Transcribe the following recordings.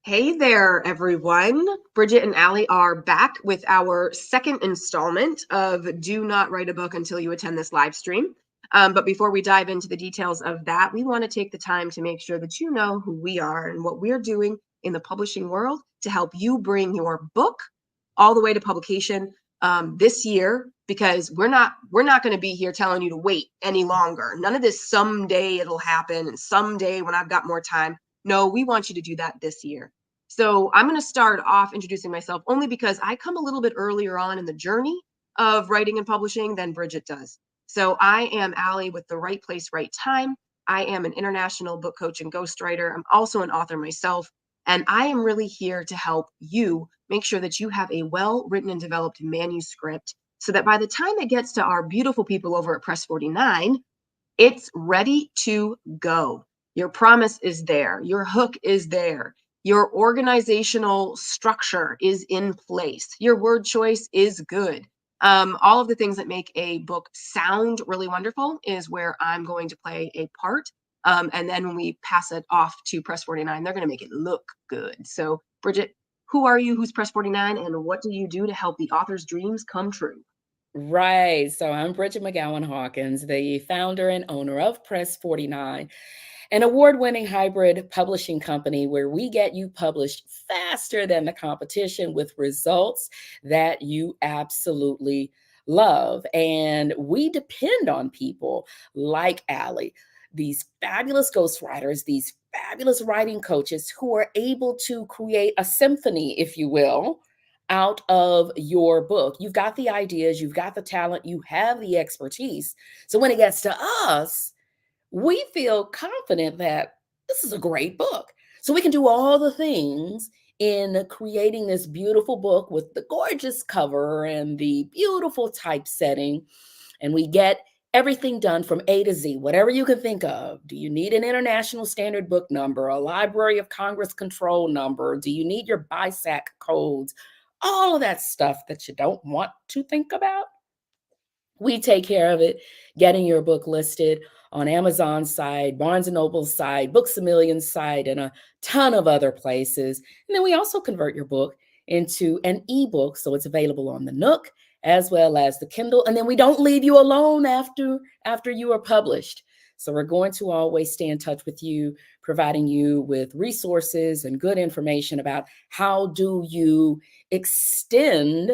Hey there, everyone. Bridget and Allie are back with our second installment of Do Not Write a Book Until You Attend This live stream. But before we dive into the details of that, we want to take the time to make sure that you know who we are and what we're doing in the publishing world to help you bring your book all the way to publication this year, because we're not going to be here telling you to wait any longer. None of this someday it'll happen and someday when I've got more time. No, we want you to do that this year. So I'm going to start off introducing myself only because I come a little bit earlier on in the journey of writing and publishing than Bridget does. So I am Allie with The Right Place, Right Time. I am an international book coach and ghostwriter. I'm also an author myself, and I am really here to help you make sure that you have a well-written and developed manuscript so that by the time it gets to our beautiful people over at Press 49, it's ready to go. Your promise is there. Your hook is there. Your organizational structure is in place. Your word choice is good. All of the things that make a book sound really wonderful is where I'm going to play a part. And then when we pass it off to Press 49, they're going to make it look good. So, Bridget, who are you? Who's Press 49? And what do you do to help the author's dreams come true? Right. So I'm Bridgett McGowen-Hawkins, the founder and owner of Press 49, an award-winning hybrid publishing company where we get you published faster than the competition with results that you absolutely love. And we depend on people like Allie, these fabulous ghostwriters, these fabulous writing coaches who are able to create a symphony, if you will, out of your book. You've got the ideas, you've got the talent, you have the expertise. So when it gets to us, we feel confident that this is a great book. So we can do all the things in creating this beautiful book with the gorgeous cover and the beautiful typesetting. And we get everything done from A to Z, whatever you can think of. Do you need an international standard book number, a Library of Congress control number? Do you need your BISAC codes? All of that stuff that you don't want to think about. We take care of it, getting your book listed on Amazon's side, Barnes & Noble's side, Books A Million's side, and a ton of other places. And then we also convert your book into an ebook, so it's available on the Nook as well as the Kindle. And then we don't leave you alone after you are published. So we're going to always stay in touch with you, providing you with resources and good information about how do you extend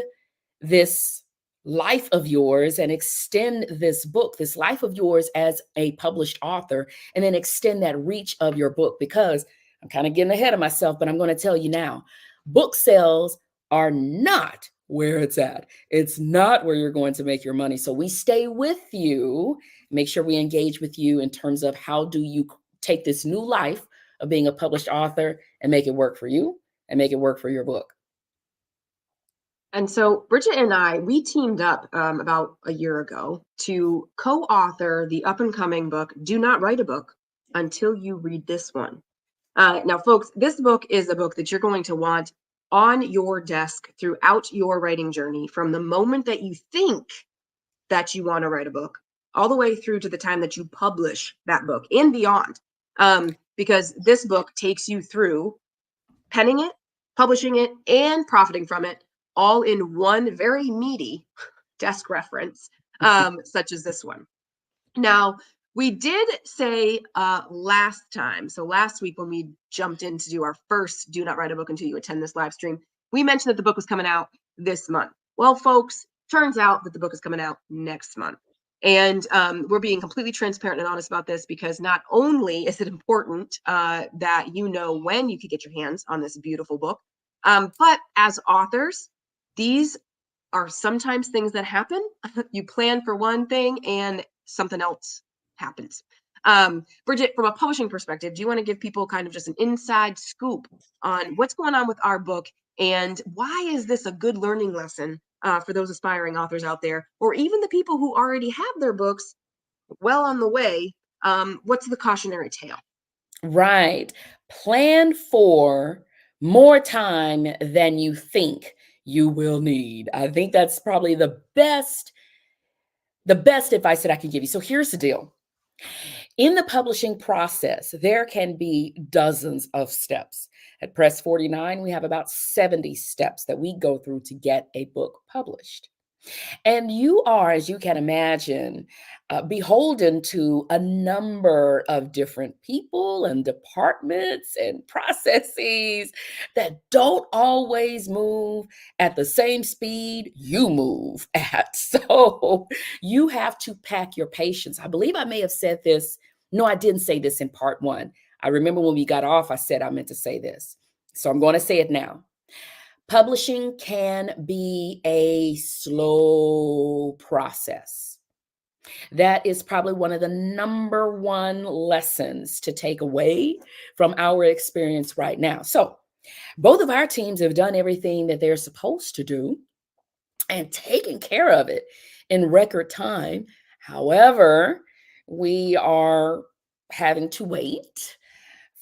this life of yours and extend this book, this life of yours as a published author, and then extend that reach of your book. Because I'm kind of getting ahead of myself, but I'm going to tell you now, book sales are not where it's at. It's not where you're going to make your money. So we stay with you, make sure we engage with you in terms of how do you take this new life of being a published author and make it work for you and make it work for your book. And so Bridget and I, we teamed up about a year ago to co-author the up-and-coming book, Do Not Write a Book Until You Read This One. Now, folks, this book is a book that you're going to want on your desk throughout your writing journey, from the moment that you think that you want to write a book all the way through to the time that you publish that book and beyond. Because this book takes you through penning it, publishing it, and profiting from it all in one very meaty desk reference, such as this one. Now, we did say last time, so last week when we jumped in to do our first Do Not Write a Book Until You Attend This live stream, we mentioned that the book was coming out this month. Well, folks, turns out that the book is coming out next month. And we're being completely transparent and honest about this because not only is it important that you know when you could get your hands on this beautiful book, but as authors, these are sometimes things that happen. You plan for one thing and something else happens. Bridget, from a publishing perspective, do you want to give people kind of just an inside scoop on what's going on with our book and why is this a good learning lesson for those aspiring authors out there, or even the people who already have their books well on the way? What's the cautionary tale? Right. Plan for more time than you think you will need. I think that's probably the best advice that I can give you. So here's the deal. In the publishing process, there can be dozens of steps. At Press 49, we have about 70 steps that we go through to get a book published. And you are, as you can imagine, beholden to a number of different people and departments and processes that don't always move at the same speed you move at. So you have to pack your patience. I believe I may have said this. No, I didn't say this in part one. I remember when we got off, I said I meant to say this. So I'm going to say it now. Publishing can be a slow process. That is probably one of the number one lessons to take away from our experience right now. So, both of our teams have done everything that they're supposed to do and taken care of it in record time. However, we are having to wait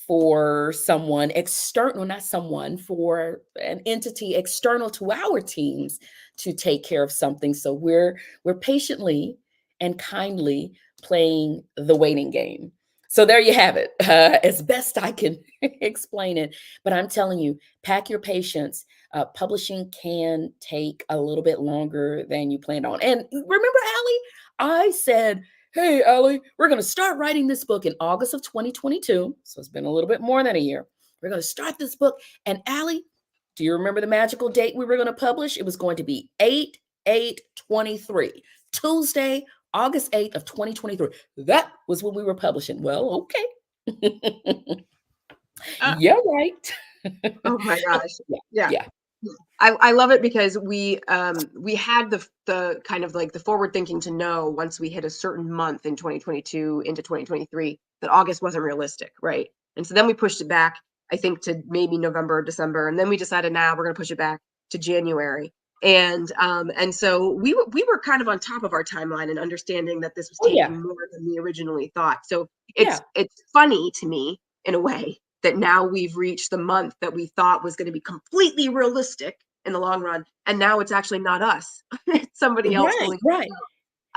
for someone external, not someone, for an entity external to our teams to take care of something. So we're patiently and kindly playing the waiting game. So there you have it, as best I can explain it. But I'm telling you, pack your patience. Publishing can take a little bit longer than you planned on. And remember, Allie, I said, hey, Allie, we're going to start writing this book in August of 2022. So it's been a little bit more than a year. We're going to start this book. And Allie, do you remember the magical date we were going to publish? It was going to be 8/8/23, Tuesday, August 8th of 2023. That was when we were publishing. Well, okay. Yeah, right. Oh my gosh. Yeah. Yeah. I love it because we had the kind of like the forward thinking to know once we hit a certain month in 2022 into 2023 that August wasn't realistic, right? And so then we pushed it back, I think, to maybe November or December, and then we decided now we're going to push it back to January. And so we were kind of on top of our timeline and understanding that this was Oh, yeah. taking more than we originally thought. So Yeah. it's funny to me in a way that now we've reached the month that we thought was going to be completely realistic in the long run, and now it's actually not us. It's somebody else Right. pulling Right. it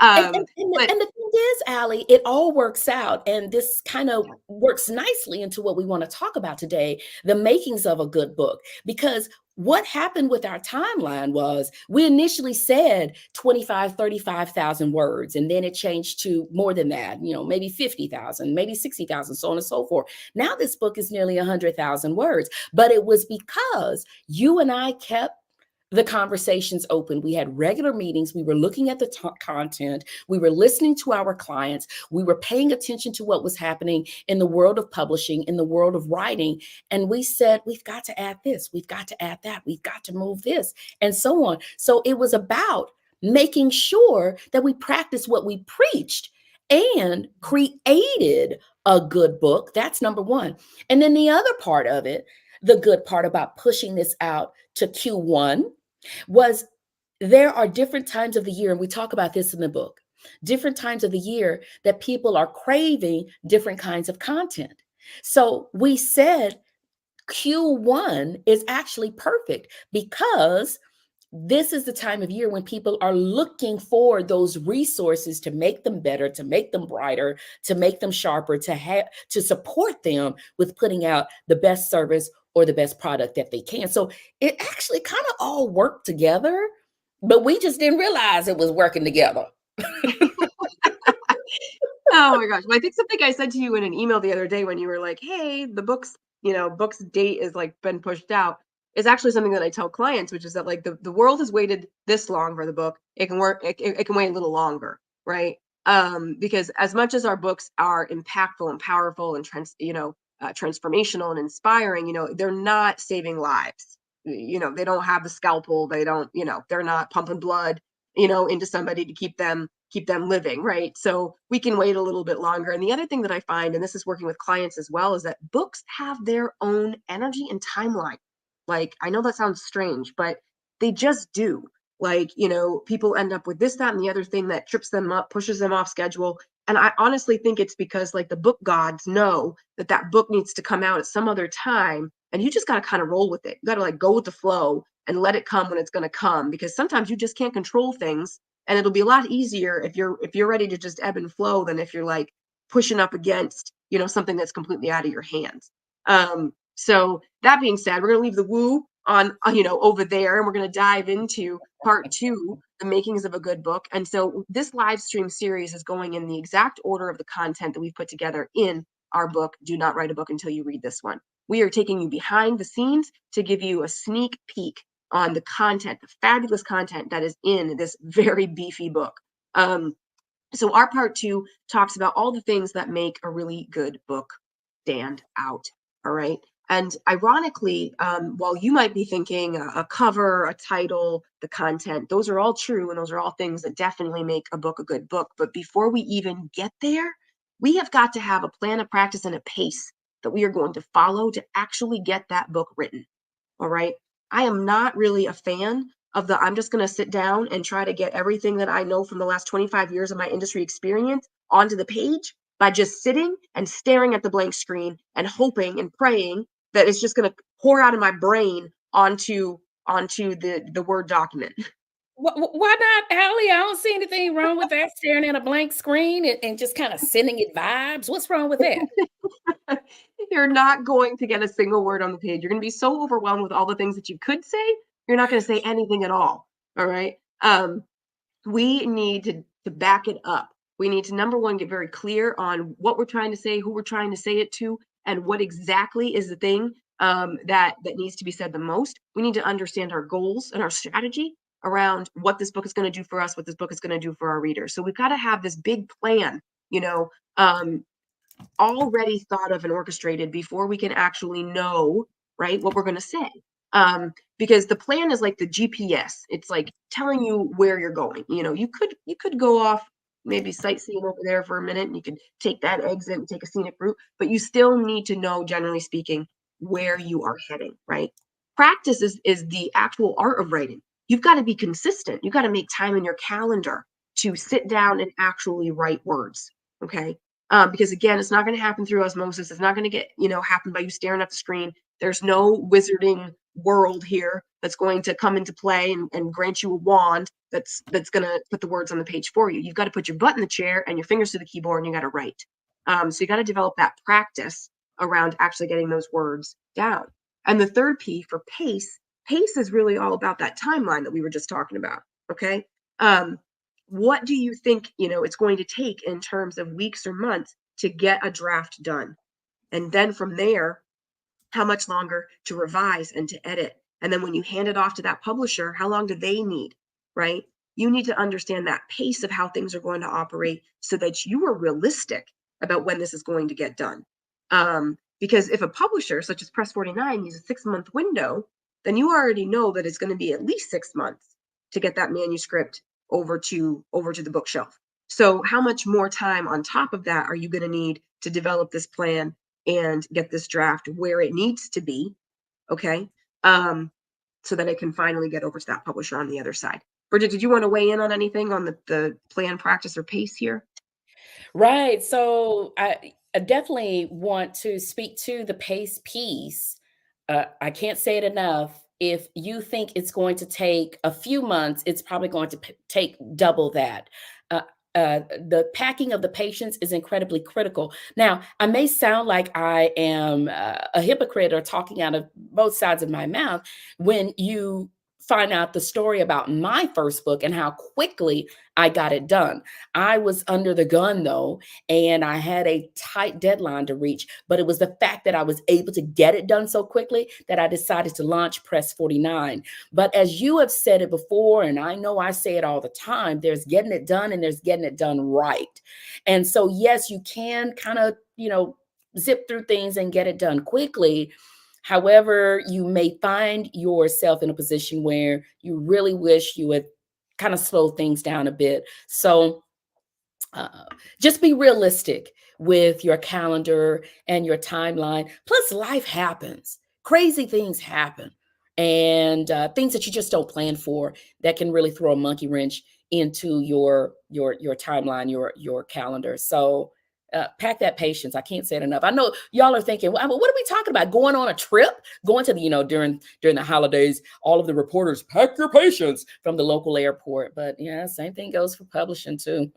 out. And, Um, but and the thing is, Allie, it all works out. And this kind of works nicely into what we want to talk about today, the makings of a good book. Because what happened with our timeline was we initially said 25, 35,000 words, and then it changed to more than that, maybe 50,000, maybe 60,000, so on and so forth. Now this book is nearly 100,000 words, but it was because you and I kept the conversations open. We had regular meetings. We were looking at the content. We were listening to our clients. We were paying attention to what was happening in the world of publishing, in the world of writing. And we said, we've got to add this. We've got to add that. We've got to move this, and so on. So it was about making sure that we practiced what we preached and created a good book. That's number one. And then the other part of it, the good part about pushing this out to Q1, was there are different times of the year, and we talk about this in the book, different times of the year that people are craving different kinds of content. So we said Q1 is actually perfect because this is the time of year when people are looking for those resources to make them better, to make them brighter, to make them sharper, to support them with putting out the best service or the best product that they can. So it actually kind of all worked together, but we just didn't realize it was working together. oh my gosh. Well, I think something I said to you in an email the other day when you were like, hey, the book's date is like been pushed out, is actually something that I tell clients, which is that like the world has waited this long for the book. It can it can wait a little longer, right? Because as much as our books are impactful and powerful and transformational and inspiring, they're not saving lives. They don't have the scalpel. They don't, they're not pumping blood, into somebody to keep them living, right? So we can wait a little bit longer. And the other thing that I find, and this is working with clients as well, is that books have their own energy and timeline. Like, I know that sounds strange, but they just do. Like, people end up with this, that, and the other thing that trips them up, pushes them off schedule. And I honestly think it's because like the book gods know that that book needs to come out at some other time. And you just got to kind of roll with it. You got to like go with the flow and let it come when it's going to come, because sometimes you just can't control things. And it'll be a lot easier if you're ready to just ebb and flow than if you're like pushing up against, something that's completely out of your hands. So that being said, we're going to leave the woo on, over there, and we're going to dive into part 2, the makings of a good book. And so this live stream series is going in the exact order of the content that we've put together in our book, Do Not Write a Book Until You Read This One. We are taking you behind the scenes to give you a sneak peek on the content, the fabulous content that is in this very beefy book. So our part 2 talks about all the things that make a really good book stand out. All right. And ironically, while you might be thinking a cover, a title, the content, those are all true. And those are all things that definitely make a book a good book. But before we even get there, we have got to have a plan of practice and a pace that we are going to follow to actually get that book written. All right. I am not really a fan of I'm just going to sit down and try to get everything that I know from the last 25 years of my industry experience onto the page by just sitting and staring at the blank screen and hoping and praying that it's just going to pour out of my brain onto the Word document. Why not, Allie? I don't see anything wrong with that, staring at a blank screen and just kind of sending it vibes. What's wrong with that? You're not going to get a single word on the page. You're going to be so overwhelmed with all the things that you could say, you're not going to say anything at all. All right. We need to back it up. We need to, number one, get very clear on what we're trying to say, who we're trying to say it to, and what exactly is the thing that needs to be said the most. We need to understand our goals and our strategy around what this book is going to do for us, what this book is going to do for our readers. So we've got to have this big plan, already thought of and orchestrated before we can actually know, right, what we're going to say. Because the plan is like the GPS. It's like telling you where you're going. You could go off maybe sightseeing over there for a minute, and you could take that exit and take a scenic route, but you still need to know, generally speaking, where you are heading, right? Practice is the actual art of writing. You've got to be consistent. You've got to make time in your calendar to sit down and actually write words, okay? Because again, it's not going to happen through osmosis. It's not going to get, happen by you staring at the screen. There's no wizarding world here that's going to come into play and grant you a wand that's going to put the words on the page for you. You've got to put your butt in the chair and your fingers to the keyboard, and you got to write. So you got to develop that practice around actually getting those words down. And the third P for pace is really all about that timeline that we were just talking about. Okay. What do you think, it's going to take in terms of weeks or months to get a draft done? And then from there, how much longer to revise and to edit? And then when you hand it off to that publisher, how long do they need, right? You need to understand that pace of how things are going to operate so that you are realistic about when this is going to get done. Because if a publisher such as Press 49 uses a 6-month window, then you already know that it's going to be at least 6 months to get that manuscript over to the bookshelf. So how much more time on top of that are you going to need to develop this plan and get this draft where it needs to be, okay? So that it can finally get over to that publisher on the other side. Bridgett, did you want to weigh in on anything on the plan, practice, or pace here? Right. So I definitely want to speak to the pace piece. I can't say it enough. If you think it's going to take a few months, it's probably going to take double that. Uh, the packing of the patience is incredibly critical. Now, I may sound like I am a hypocrite or talking out of both sides of my mouth when you find out the story about my first book and how quickly I got it done. I was under the gun though, and I had a tight deadline to reach, but it was the fact that I was able to get it done so quickly that I decided to launch Press 49. But as you have said it before, and I know I say it all the time, there's getting it done and there's getting it done right. And so, yes, you can kind of, zip through things and get it done quickly. However, you may find yourself in a position where you really wish you would kind of slow things down a bit. So just be realistic with your calendar and your timeline. Plus, life happens. Crazy things happen. And things that you just don't plan for that can really throw a monkey wrench into your timeline, your calendar. So pack that patience. I can't say it enough. I know y'all are thinking, well, what are we talking about? Going on a trip? Going to the, during the holidays, all of the reporters pack your patience from the local airport. But yeah, same thing goes for publishing too.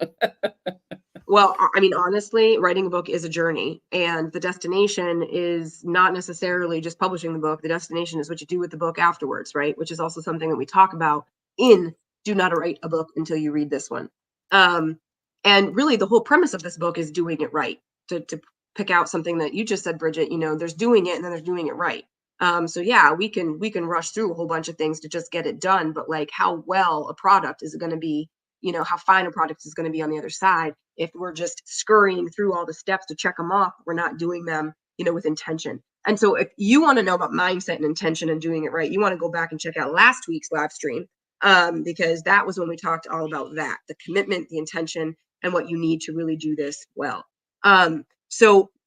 Well, I mean, honestly, writing a book is a journey, and the destination is not necessarily just publishing the book. The destination is what you do with the book afterwards, right? Which is also something that we talk about in Do Not Write a Book Until You Read This One. Um, and really, the whole premise of this book is doing it right. To pick out something that you just said, Bridgett, there's doing it and then there's doing it right. So yeah, we can rush through a whole bunch of things to just get it done, but like how well a product is going to be, how fine a product is going to be on the other side if we're just scurrying through all the steps to check them off, we're not doing them, with intention. And so if you want to know about mindset and intention and doing it right, you want to go back and check out last week's live stream, because that was when we talked all about that, the commitment, the intention, and what you need to really do this well.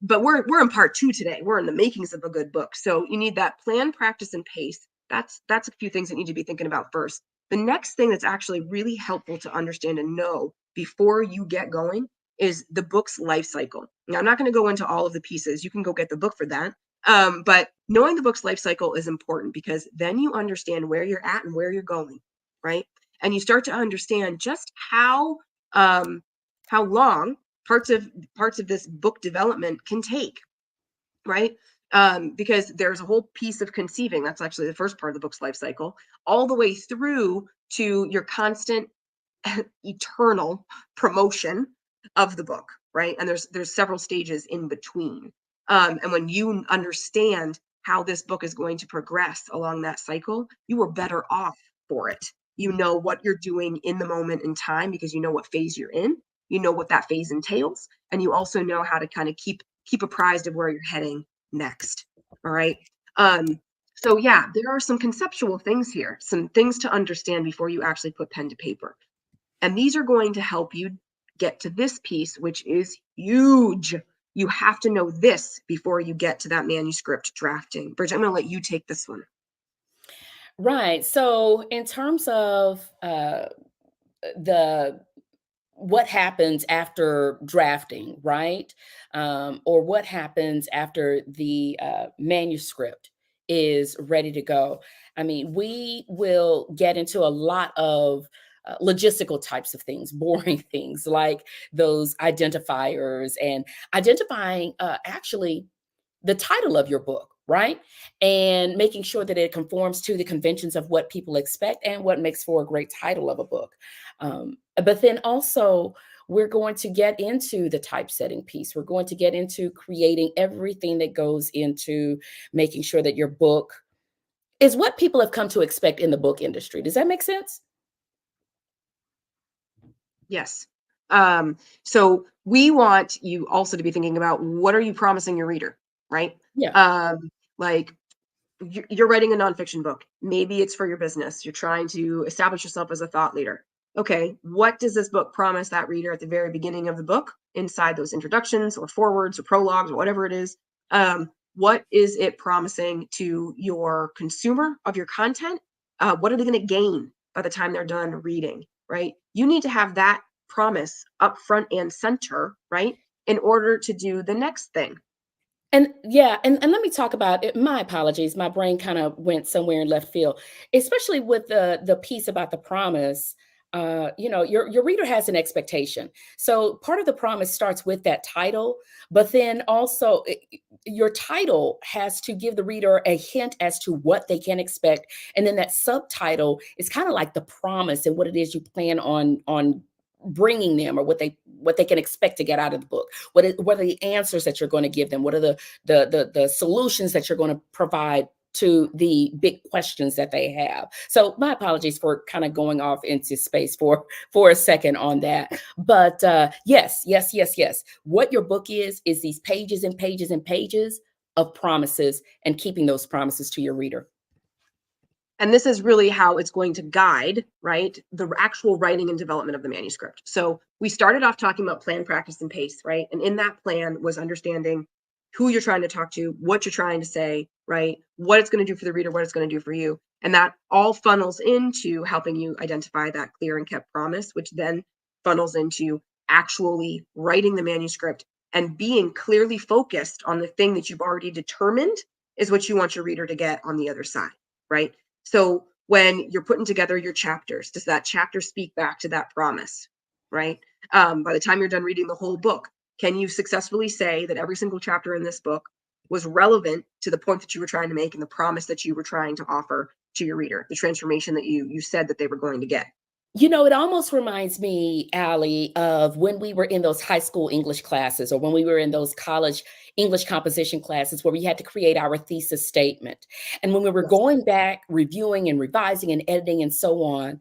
But we're in part 2 today. We're in the makings of a good book. So you need that plan, practice, and pace. That's a few things that need to be thinking about first. The next thing that's actually really helpful to understand and know before you get going is the book's life cycle. Now, I'm not going to go into all of the pieces. You can go get the book for that. But knowing the book's life cycle is important because then you understand where you're at and where you're going, right? And you start to understand just how long parts of this book development can take, right? Because there's a whole piece of conceiving. That's actually the first part of the book's life cycle, all the way through to your constant eternal promotion of the book, right? And there's several stages in between. And when you understand how this book is going to progress along that cycle, you are better off for it. You know what you're doing in the moment in time because you know what phase you're in. You know what that phase entails, and you also know how to kind of keep apprised of where you're heading next. All right. So yeah, there are some conceptual things here, some things to understand before you actually put pen to paper. And these are going to help you get to this piece, which is huge. You have to know this before you get to that manuscript drafting. Bridgett, I'm going to let you take this one. Right. So in terms of the what happens after drafting, right? Or what happens after the manuscript is ready to go. I mean, we will get into a lot of logistical types of things, boring things like those identifiers and identifying actually the title of your book, right? And making sure that it conforms to the conventions of what people expect and what makes for a great title of a book. But then also, we're going to get into the typesetting piece. We're going to get into creating everything that goes into making sure that your book is what people have come to expect in the book industry. Does that make sense? Yes. So we want you also to be thinking about what are you promising your reader, right? Yeah. Like you're writing a nonfiction book. Maybe it's for your business. You're trying to establish yourself as a thought leader. Okay, what does this book promise that reader at the very beginning of the book, inside those introductions or forwards or prologues or whatever it is? What is it promising to your consumer of your content? What are they going to gain by the time they're done reading, right? You need to have that promise up front and center, right? In order to do the next thing. And yeah, and let me talk about it. My apologies. My brain kind of went somewhere in left field, especially with the piece about the promise. Your reader has an expectation. So part of the promise starts with that title, but then also your title has to give the reader a hint as to what they can expect, and then that subtitle is kind of like the promise and what it is you plan on bringing them, or what they can expect to get out of the book. What are the answers that you're going to give them? What are the solutions that you're going to provide to the big questions that they have? So my apologies for kind of going off into space for a second on that. But yes. What your book is these pages and pages and pages of promises, and keeping those promises to your reader. And this is really how it's going to guide, right, the actual writing and development of the manuscript. So we started off talking about plan, practice, and pace, right? And in that plan was understanding who you're trying to talk to, what you're trying to say, right? What it's going to do for the reader, what it's going to do for you. And that all funnels into helping you identify that clear and kept promise, which then funnels into actually writing the manuscript and being clearly focused on the thing that you've already determined is what you want your reader to get on the other side, right? So when you're putting together your chapters, does that chapter speak back to that promise, right? By the time you're done reading the whole book, can you successfully say that every single chapter in this book was relevant to the point that you were trying to make and the promise that you were trying to offer to your reader, the transformation that you said that they were going to get? You know, it almost reminds me, Allie, of when we were in those high school English classes or when we were in those college English composition classes where we had to create our thesis statement. And when we were Yes. going back, reviewing and revising and editing and so on,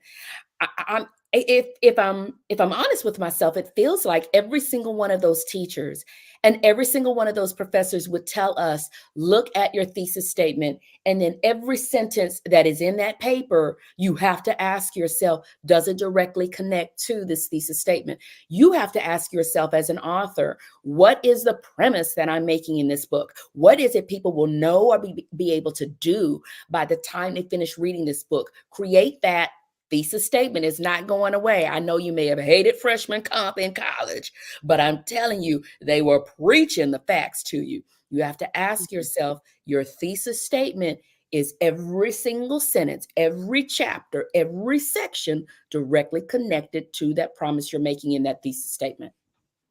I'm if I'm honest with myself, it feels like every single one of those teachers and every single one of those professors would tell us, look at your thesis statement, and then every sentence that is in that paper, you have to ask yourself, does it directly connect to this thesis statement? You have to ask yourself as an author, what is the premise that I'm making in this book? What is it people will know or be able to do by the time they finish reading this book? Create that thesis statement. Is not going away. I know you may have hated freshman comp in college, but I'm telling you, they were preaching the facts to you. You have to ask Mhm. yourself, your thesis statement is every single sentence, every chapter, every section directly connected to that promise you're making in that thesis statement.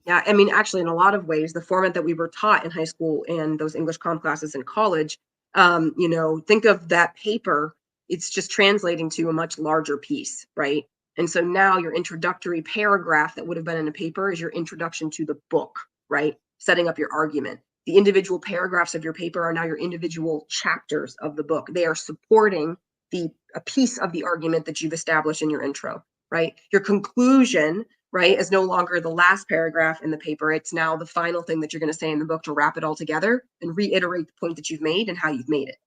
Yeah, I mean, actually, in a lot of ways, the format that we were taught in high school and those English comp classes in college, think of that paper, it's just translating to a much larger piece, right? And so now your introductory paragraph that would have been in a paper is your introduction to the book, right? Setting up your argument. The individual paragraphs of your paper are now your individual chapters of the book. They are supporting a piece of the argument that you've established in your intro, right? Your conclusion, right, is no longer the last paragraph in the paper. It's now the final thing that you're going to say in the book to wrap it all together and reiterate the point that you've made and how you've made it.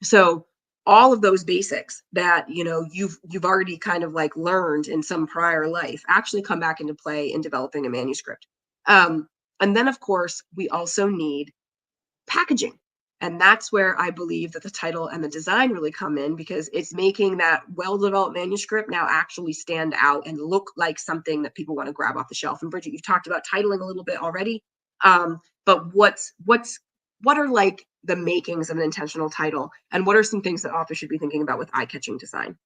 So all of those basics that you've already kind of like learned in some prior life actually come back into play in developing a manuscript. And then, of course, we also need packaging. And that's where I believe that the title and the design really come in, because it's making that well-developed manuscript now actually stand out and look like something that people want to grab off the shelf. And Bridgett, you've talked about titling a little bit already. But what are like the makings of an intentional title? And what are some things that authors should be thinking about with eye-catching design?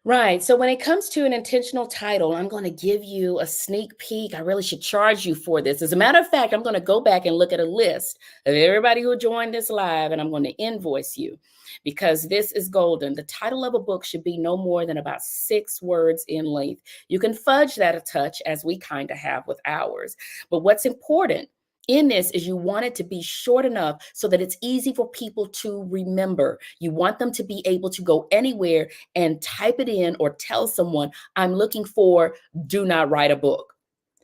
Right. So when it comes to an intentional title, I'm going to give you a sneak peek. I really should charge you for this. As a matter of fact, I'm going to go back and look at a list of everybody who joined this live, and I'm going to invoice you because this is golden. The title of a book should be no more than about 6 words in length. You can fudge that a touch, as we kind of have with ours. But what's important in this is you want it to be short enough so that it's easy for people to remember. You want them to be able to go anywhere and type it in or tell someone, I'm looking for do not write a book.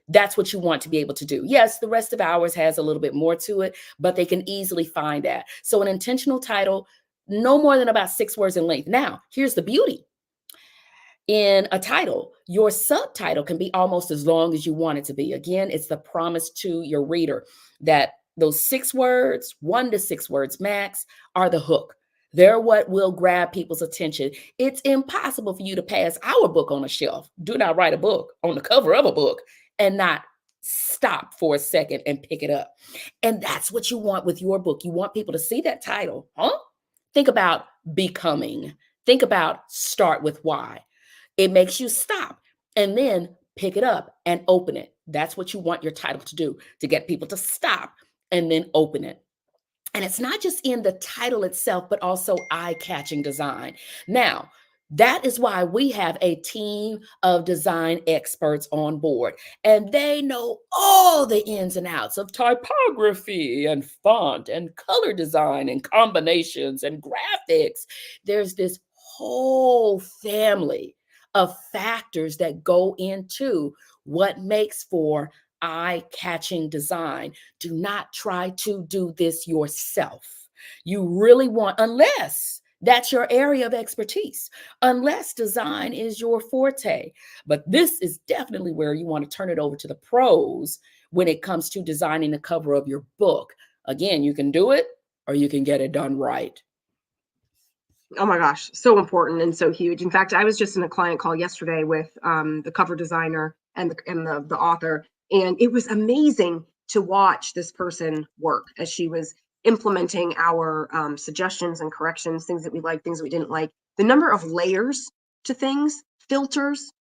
That's what you want to be able to do. Yes, the rest of ours has a little bit more to it, but they can easily find that. So an intentional title, no more than about 6 words in length. Now, here's the beauty. In a title, your subtitle can be almost as long as you want it to be. Again, it's the promise to your reader that those 6 words, 1 to 6 words max, are the hook. They're what will grab people's attention. It's impossible for you to pass our book on a shelf. Do not write a book on the cover of a book and not stop for a second and pick it up. And that's what you want with your book. You want people to see that title. Huh? Think about becoming. Think about start with why. It makes you stop and then pick it up and open it. That's what you want your title to do, to get people to stop and then open it. And it's not just in the title itself, but also eye-catching design. Now, that is why we have a team of design experts on board, and they know all the ins and outs of typography and font and color design and combinations and graphics. There's this whole family of factors that go into what makes for eye-catching design. Do not try to do this yourself. You really want, unless that's your area of expertise, unless design is your forte. But this is definitely where you want to turn it over to the pros when it comes to designing the cover of your book. Again, you can do it or you can get it done right. Oh my gosh, so important and so huge. In fact, I was just in a client call yesterday with the cover designer and the author, and it was amazing to watch this person work as she was implementing our suggestions and corrections, things that we liked, things that we didn't like. The number of layers to things, filters,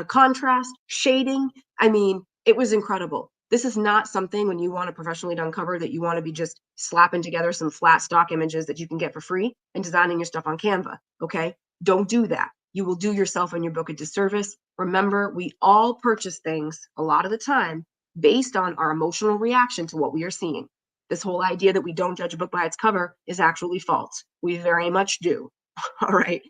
contrast, shading. I mean, it was incredible. This is not something when you want a professionally done cover that you want to be just slapping together some flat stock images that you can get for free and designing your stuff on Canva. Okay. Don't do that. You will do yourself and your book a disservice. Remember, we all purchase things a lot of the time based on our emotional reaction to what we are seeing. This whole idea that we don't judge a book by its cover is actually false. We very much do. All right.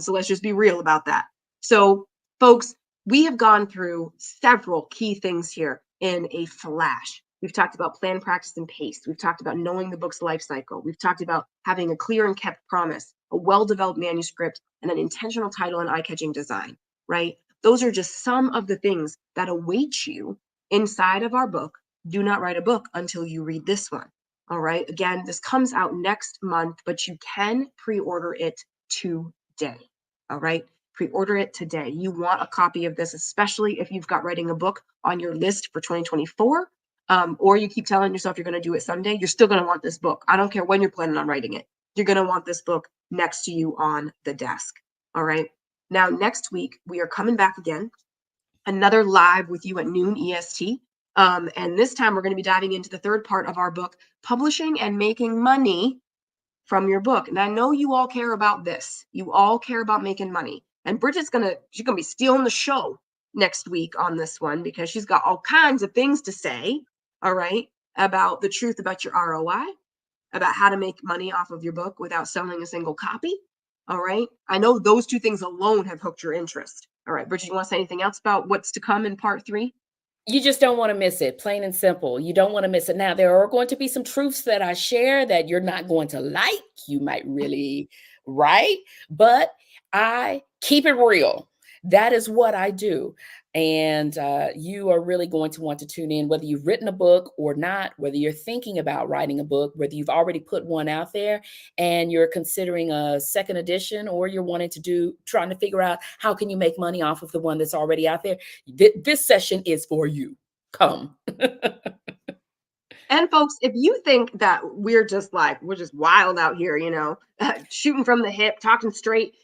So let's just be real about that. So, folks, we have gone through several key things here in a flash. We've talked about plan, practice, and pace. We've talked about knowing the book's life cycle. We've talked about having a clear and kept promise, a well-developed manuscript, and an intentional title and eye-catching design, right? Those are just some of the things that await you inside of our book. Do not write a book until you read this one. All right. Again, this comes out next month, but you can pre-order it today. All right. Pre-order it today. You want a copy of this, especially if you've got writing a book on your list for 2024, or you keep telling yourself you're going to do it someday. You're still going to want this book. I don't care when you're planning on writing it. You're going to want this book next to you on the desk. All right. Now, next week, we are coming back again, another live with you at noon EST. And this time we're going to be diving into the third part of our book, publishing and making money from your book. And I know you all care about this. You all care about making money. And Bridget's she's gonna be stealing the show next week on this one because she's got all kinds of things to say, all right, about the truth about your ROI, about how to make money off of your book without selling a single copy. All right. I know those two things alone have hooked your interest. All right, Bridget, you want to say anything else about what's to come in part 3? You just don't want to miss it, plain and simple. You don't want to miss it. Now, there are going to be some truths that I share that you're not going to like. You might really, right? But I keep it real. That is what I do. And you are really going to want to tune in, whether you've written a book or not, whether you're thinking about writing a book, whether you've already put one out there and you're considering a second edition, or you're wanting to trying to figure out how can you make money off of the one that's already out there. This session is for you. Come. And folks, if you think that we're just wild out here, shooting from the hip, talking straight,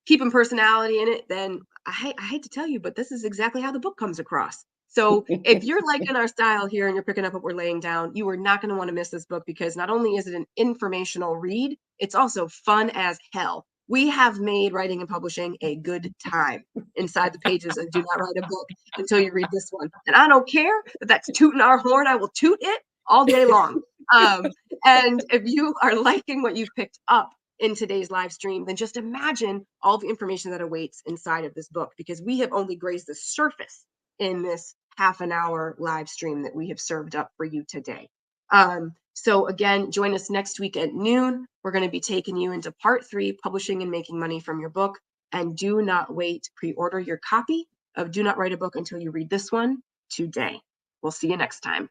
keeping personality in it, then I hate to tell you, but this is exactly how the book comes across. So if you're liking our style here and you're picking up what we're laying down, you are not going to want to miss this book, because not only is it an informational read, it's also fun as hell. We have made writing and publishing a good time inside the pages of Do Not Write a Book Until You Read This One. And I don't care if that's tooting our horn. I will toot it all day long. And if you are liking what you've picked up in today's live stream, then just imagine all the information that awaits inside of this book, because we have only grazed the surface in this half an hour live stream that we have served up for you today. So again, join us next week at noon. We're going to be taking you into part 3, publishing and making money from your book. And do not wait. Pre-order your copy of Do Not Write a Book Until You Read This One today. We'll see you next time.